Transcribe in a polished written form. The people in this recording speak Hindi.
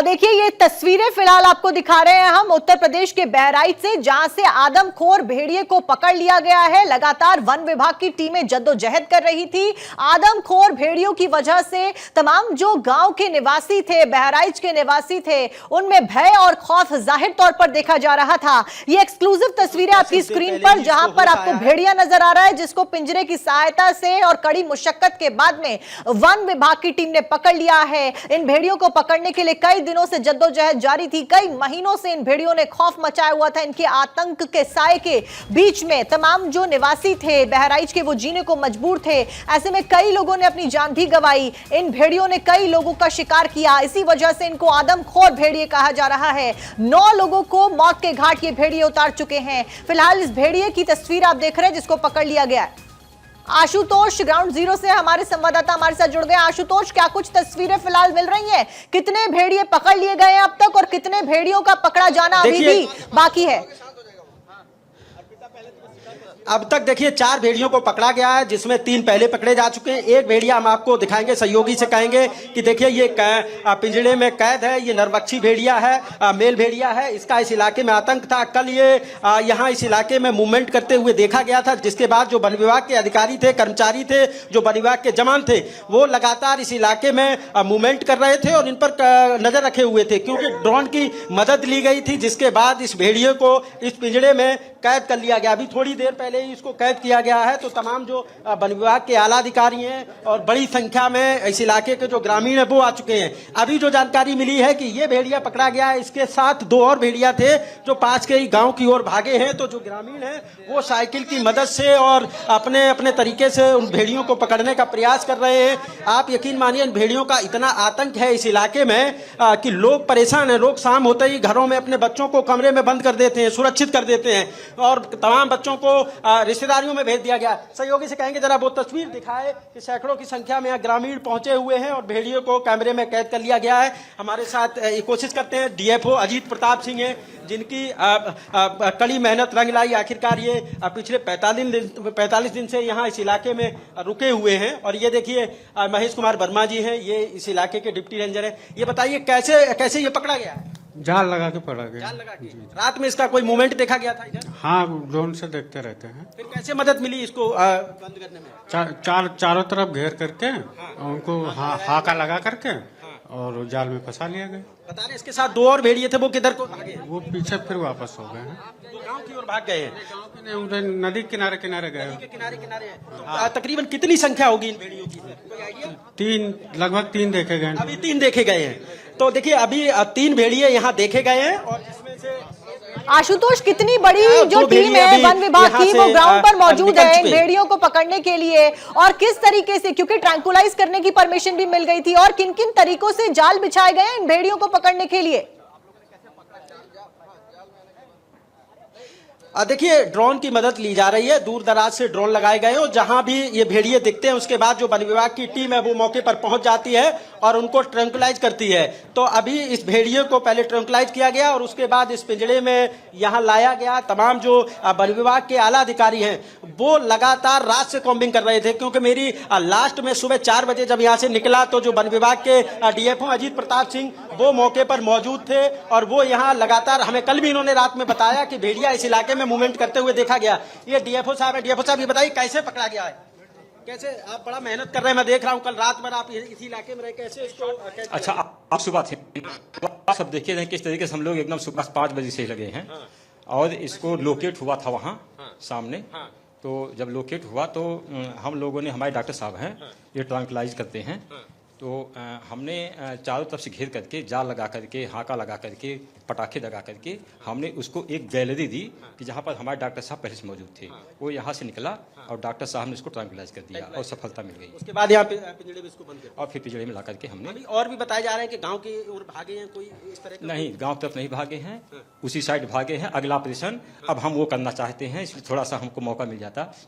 देखिए ये तस्वीरें फिलहाल आपको दिखा रहे हैं हम उत्तर प्रदेश के बहराइच से, जहां से आदमखोर भेड़िए को पकड़ लिया गया है। लगातार वन विभाग की टीमें जद्दोजहद कर रही थी। आदमखोर भेड़ियों की वजह से तमाम जो गांव के निवासी थे, बहराइच के निवासी थे, उनमें भय और खौफ जाहिर तौर पर देखा जा रहा था। ये एक्सक्लूसिव तस्वीरें आपकी स्क्रीन पर, जहां पर आपको भेड़िया नजर आ रहा है, जिसको पिंजरे की सहायता से और कड़ी मुशक्कत के बाद में वन विभाग की टीम ने पकड़ लिया है। इन भेड़ियों को पकड़ने के लिए कई दिनों से जद्दोजहद जारी थी। कई महीनों से इन भेड़ियों ने खौफ मचाया हुआ था। इनके आतंक के साए के बीच में तमाम जो निवासी थे बहराइच के, वो जीने को मजबूर थे। ऐसे में कई लोगों ने अपनी जान भी गंवाई। इन भेड़ियों ने कई लोगों का शिकार किया। इसी वजह से इनको आदमखोर भेड़िए कहा जा रहा है। 9 लोगों को मौत के घाट ये भेड़िए उतार चुके हैं। फिलहाल इस भेड़िए की तस्वीर आप देख रहे हैं, जिसको पकड़ लिया गया है। आशुतोष ग्राउंड जीरो से हमारे संवाददाता हमारे साथ जुड़ गए। आशुतोष, क्या कुछ तस्वीरें फिलहाल मिल रही हैं? कितने भेड़िए पकड़ लिए गए हैं अब तक और कितने भेड़ियों का पकड़ा जाना अभी भी बाकी है? अब तक देखिए 4 भेड़ियों को पकड़ा गया है, जिसमें 3 पहले पकड़े जा चुके हैं। एक भेड़िया हम आपको दिखाएंगे, सहयोगी से कहेंगे कि देखिए ये पिंजड़े में कैद है। ये नरबक्षी भेड़िया है, मेल भेड़िया है। इसका इस इलाके में आतंक था। कल ये यहाँ इस इलाके में मूवमेंट करते हुए देखा गया था, जिसके बाद जो वन विभाग के अधिकारी थे, कर्मचारी थे, जो वन विभाग के जवान थे, वो लगातार इस इलाके में मूवमेंट कर रहे थे और इन पर नजर रखे हुए थे, क्योंकि ड्रोन की मदद ली गई थी, जिसके बाद इस भेड़िए को इस पिंजड़े में कैद कर लिया गया। अभी थोड़ी देर पहले ही इसको कैद किया गया है। तो तमाम जो वन विभाग के आला अधिकारी हैं और बड़ी संख्या में इस इलाके के जो ग्रामीण हैं वो आ चुके हैं। अभी जो जानकारी मिली है कि ये भेड़िया पकड़ा गया है, इसके साथ 2 और भेड़िया थे जो पास के ही गांव की ओर भागे हैं। तो जो ग्रामीण हैं वो साइकिल की मदद से और अपने अपने तरीके से उन भेड़ियों को पकड़ने का प्रयास कर रहे हैं। आप यकीन मानिए, इन भेड़ियों का इतना आतंक है इस इलाके में कि लोग परेशान हैं। लोग शाम होते ही घरों में अपने बच्चों को कमरे में बंद कर देते हैं, सुरक्षित कर देते हैं और तमाम बच्चों को रिश्तेदारियों में भेज दिया गया। सहयोगी से कहेंगे जरा वो तस्वीर दिखाए कि सैकड़ों की संख्या में ग्रामीण पहुंचे हुए हैं और भेड़ियों को कैमरे में कैद कर लिया गया है। हमारे साथ ये कोशिश करते हैं डीएफओ अजीत प्रताप सिंह हैं, जिनकी कड़ी मेहनत रंग लाई। आखिरकार ये पिछले 45 दिन से यहाँ इस इलाके में रुके हुए हैं। और ये देखिए महेश कुमार वर्मा जी हैं, ये इस इलाके के डिप्टी रेंजर हैं। ये बताइए कैसे ये पकड़ा गया? जाल लगा के पड़ा गया। जाल लगा के। रात में इसका कोई मूवमेंट देखा गया था इधर? हाँ, ड्रोन से देखते रहते हैं। फिर कैसे मदद मिली इसको बंद करने में? चारों तरफ घेर करके उनको हाका लगा करके और जाल में फंसा लिया गया। बता रहे इसके साथ 2 और भेड़िए थे, वो किधर को भागे? वो पीछे फिर वापस हो गए हैं। वो गांव की ओर भाग गए हैं। उधर नदी किनारे गए। नदी के किनारे हैं। तो तकरीबन कितनी संख्या होगी इन भेड़ियों की? कोई आइडिया? लगभग 3 देखे गए। अभी 3 देखे गए हैं। तो देखिए अभी 3 भेड़िए यहाँ देखे गए हैं और इसमें से आशुतोष, कितनी बड़ी जो टीम है वन विभाग की, वो ग्राउंड पर मौजूद है इन भेड़ियों को पकड़ने के लिए, और किस तरीके से, क्योंकि ट्रैंकुलाइज करने की परमिशन भी मिल गई थी, और किन किन तरीकों से जाल बिछाए गए हैं इन भेड़ियों को पकड़ने के लिए? देखिए ड्रोन की मदद ली जा रही है। दूर दराज से ड्रोन लगाए गए और जहां भी ये भेड़िए दिखते हैं उसके बाद जो वन विभाग की टीम है वो मौके पर पहुंच जाती है और उनको ट्रैंकुलाइज करती है। तो अभी इस भेड़िए को पहले ट्रैंकुलाइज किया गया और उसके बाद इस पिंजड़े में यहाँ लाया गया। तमाम जो वन विभाग के आला अधिकारी हैं वो लगातार रात से कॉम्बिंग कर रहे थे, क्योंकि मेरी लास्ट में सुबह 4 बजे जब यहाँ से निकला तो जो वन विभाग के डीएफओ अजीत प्रताप सिंह वो मौके पर मौजूद थे और वो यहाँ लगातार, हमें कल भी इन्होंने रात में बताया कि भेड़िया इस इलाके में मूवमेंट करते हुए देखा गया। ये डीएफओ साहब है। डीएफओ साहब ये बताइए कैसे पकड़ा गया है? कैसे आप बड़ा मेहनत कर रहे हैं, मैं देख रहा हूँ, कल रात भर आप इसी इलाके में रहे, कैसे इसको? अच्छा, आप सुबह थे सब देखिए किस तरीके से हम लोग एकदम सुबह 5 बजे से लगे हैं। और इसको लोकेट हुआ था वहाँ सामने। तो जब लोकेट हुआ तो हम लोगों ने, हमारे डॉक्टर साहब हैं ये ट्रैंकुलाइज करते हैं, तो हमने चारों तरफ से घेर करके जाल लगा करके, हाका लगा करके, पटाखे लगा करके हमने उसको एक गैलरी दी कि जहाँ पर हमारे डॉक्टर साहब पहले से मौजूद थे। वो यहाँ से निकला और डॉक्टर साहब ने इसको ट्रैंकुलाइज कर दिया और सफलता मिल गई। उसके बाद यहाँ पे पिंजड़े में इसको बंद कर और फिर पिंजड़े में ला करके हमने। और भी बताया जा रहा है कि गाँव की ओर भागे हैं, कोई इस तरह? नहीं, गाँव तरफ नहीं भागे हैं, उसी साइड भागे हैं। अगला ऑपरेशन अब हम वो करना चाहते हैं, इसलिए थोड़ा सा हमको मौका मिल जाता